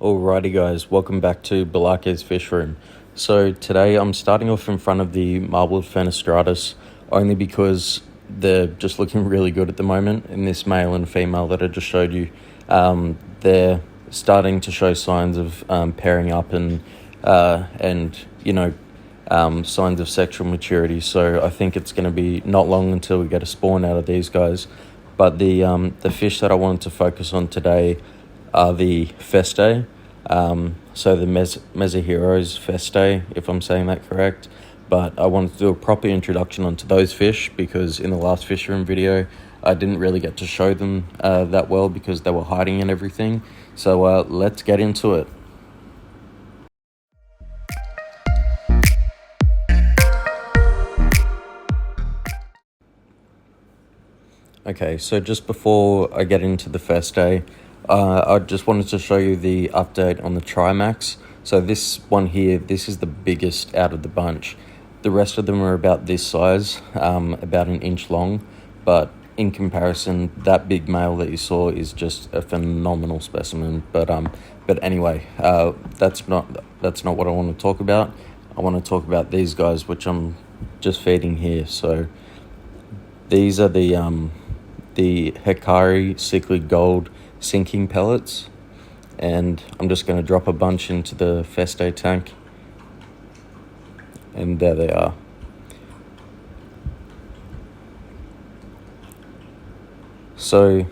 Alrighty guys, welcome back to Balake's Fish Room. So today I'm starting off in front of the marbled fenestratus only because they're just looking really good at the moment in this male and female that I just showed you. They're starting to show signs of pairing up and signs of sexual maturity. So I think it's going to be not long until we get a spawn out of these guys. But the fish that I wanted to focus on today are the Festae. So the Mesoheros Festae, if I'm saying that correct. But I wanted to do a proper introduction onto those fish because in the last fish room video, I didn't really get to show them that well because they were hiding and everything. So let's get into it. Okay, so just before I get into the Festae, I just wanted to show you the update on the Trimax. So this one here, this is the biggest out of the bunch. The rest of them are about this size, about an inch long, but in comparison, that big male that you saw is just a phenomenal specimen. But anyway, that's not what I want to talk about. I want to talk about these guys, which I'm just feeding here. So these are the Hikari Cichlid Gold sinking pellets, and I'm just going to drop a bunch into the Festae tank, and there they are. So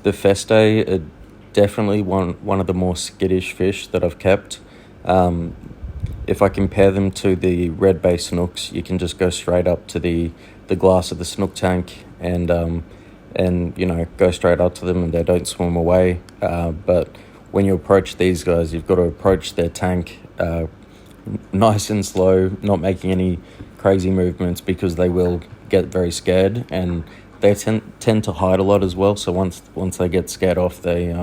the Festae are definitely one of the more skittish fish that I've kept. If I compare them to the red bay snooks, you can just go straight up to the glass of the snook tank and go straight up to them and they don't swim away. But when you approach these guys, you've got to approach their tank nice and slow, not making any crazy movements because they will get very scared, and they tend to hide a lot as well. So once they get scared off, they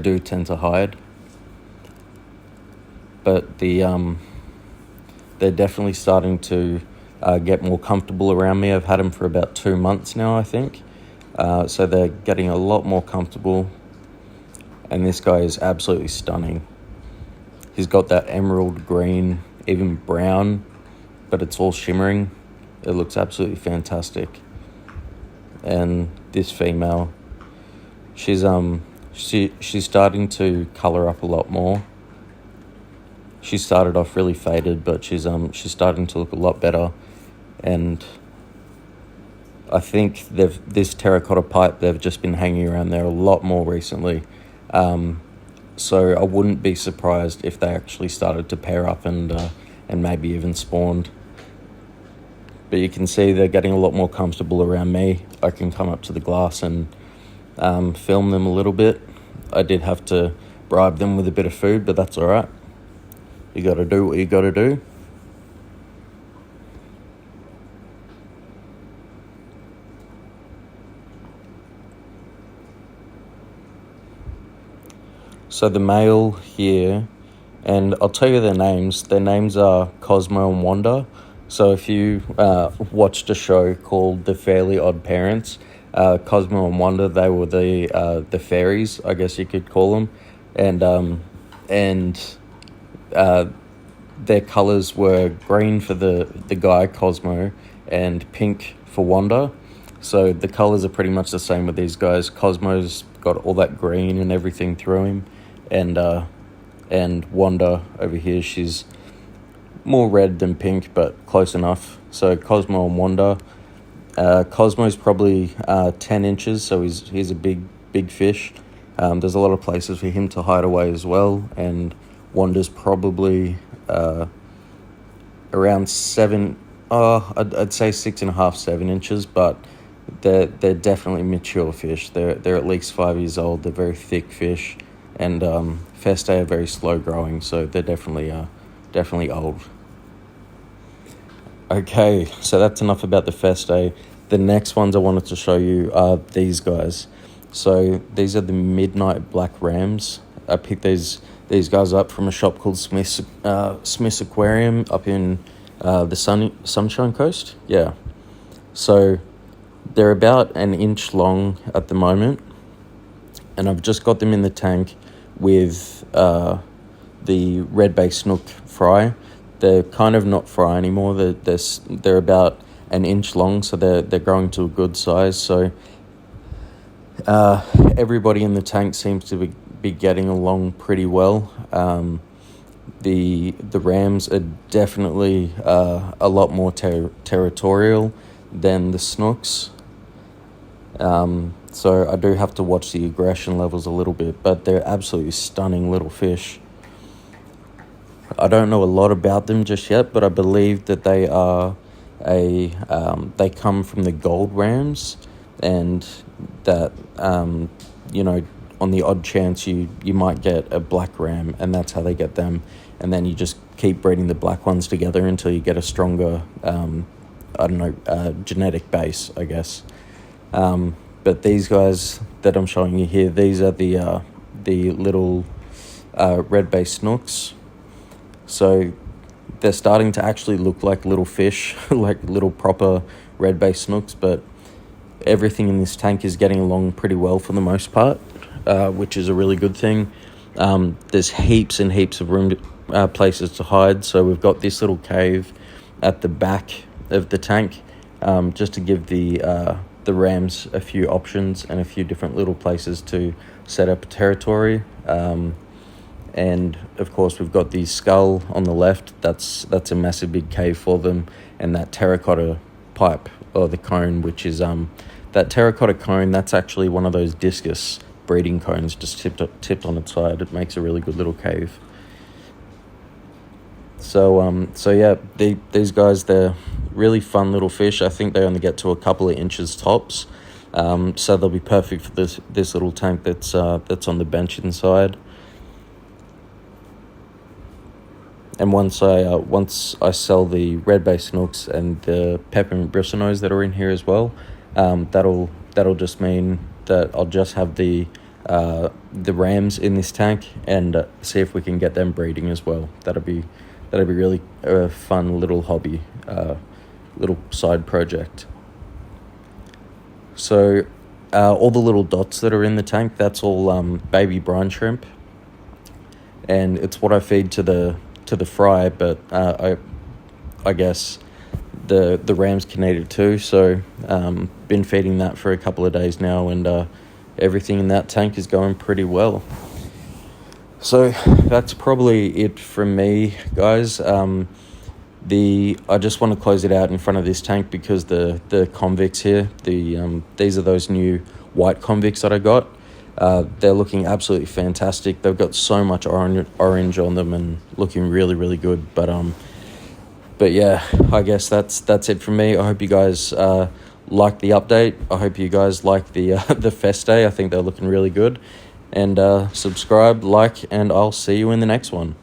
do tend to hide. But they're definitely starting to get more comfortable around me. I've had them for about 2 months now, I think. So they're getting a lot more comfortable. And this guy is absolutely stunning. He's got that emerald green, even brown, but it's all shimmering. It looks absolutely fantastic. And this female, she's starting to colour up a lot more. She started off really faded, but she's starting to look a lot better. And I think this terracotta pipe, they've just been hanging around there a lot more recently. So I wouldn't be surprised if they actually started to pair up and maybe even spawned. But you can see they're getting a lot more comfortable around me. I can come up to the glass and film them a little bit. I did have to bribe them with a bit of food, but that's all right. You got to do what you got to do. So the male here, and I'll tell you their names. Their names are Cosmo and Wanda. So if you watched a show called The Fairly Odd Parents, Cosmo and Wanda, they were the fairies, I guess you could call them, and their colours were green for the guy Cosmo and pink for Wanda. So the colours are pretty much the same with these guys. Cosmo's got all that green and everything through him, and Wanda over here, she's more red than pink, but close enough. So Cosmo and Wanda. Cosmo's probably 10 inches, so he's a big fish. There's a lot of places for him to hide away as well, and Wanda's probably around 7. I'd say 6.5, 7 inches, but they're definitely mature fish. They're at least 5 years old. They're very thick fish, and Festae are very slow growing, so they're definitely old. Okay, so that's enough about the Festae. The next ones I wanted to show you are these guys. So these are the Midnight Black Rams. I picked these guys up from a shop called Smith's Aquarium up in the Sunshine Coast. Yeah. So they're about an inch long at the moment, and I've just got them in the tank with the red bay snook fry. They're kind of not fry anymore. They're about an inch long, so they're growing to a good size. So everybody in the tank seems to be getting along pretty well. The rams are definitely a lot more territorial than the snooks. So I do have to watch the aggression levels a little bit, but they're absolutely stunning little fish. I don't know a lot about them just yet, but I believe that they are they come from the gold rams, and that on the odd chance you might get a black ram, and that's how they get them, and then you just keep breeding the black ones together until you get a stronger genetic base, I guess. But these guys that I'm showing you here, these are the little red bay snooks. So they're starting to actually look like little fish, like little proper red bay snooks, but everything in this tank is getting along pretty well for the most part, which is a really good thing. There's heaps and heaps of room places to hide, so we've got this little cave at the back of the tank, just to give the rams a few options and a few different little places to set up territory. And of course we've got the skull on the left. That's a massive big cave for them, and that terracotta pipe, or the cone, which is that terracotta cone, that's actually one of those discus breeding cones just tipped on its side. It makes a really good little cave. So yeah, these guys, they're really fun little fish. I think they only get to a couple of inches tops, so they'll be perfect for this little tank that's on the bench inside. And once I sell the red bay snooks and the peppermint bristlenose that are in here as well, that'll just mean that I'll just have the rams in this tank, and see if we can get them breeding as well. That'll be really a fun little hobby, little side project. So all the little dots that are in the tank, that's all baby brine shrimp, and it's what I feed to the fry, but I guess the rams can eat it too. So been feeding that for a couple of days now, and everything in that tank is going pretty well. So that's probably it from me, guys. I just want to close it out in front of this tank because the convicts here, these are those new white convicts that I got. They're looking absolutely fantastic. They've got so much orange on them and looking really, really good. But yeah, I guess that's it from me. I hope you guys like the update. I hope you guys like the Festae. I think they're looking really good. And subscribe, like, and I'll see you in the next one.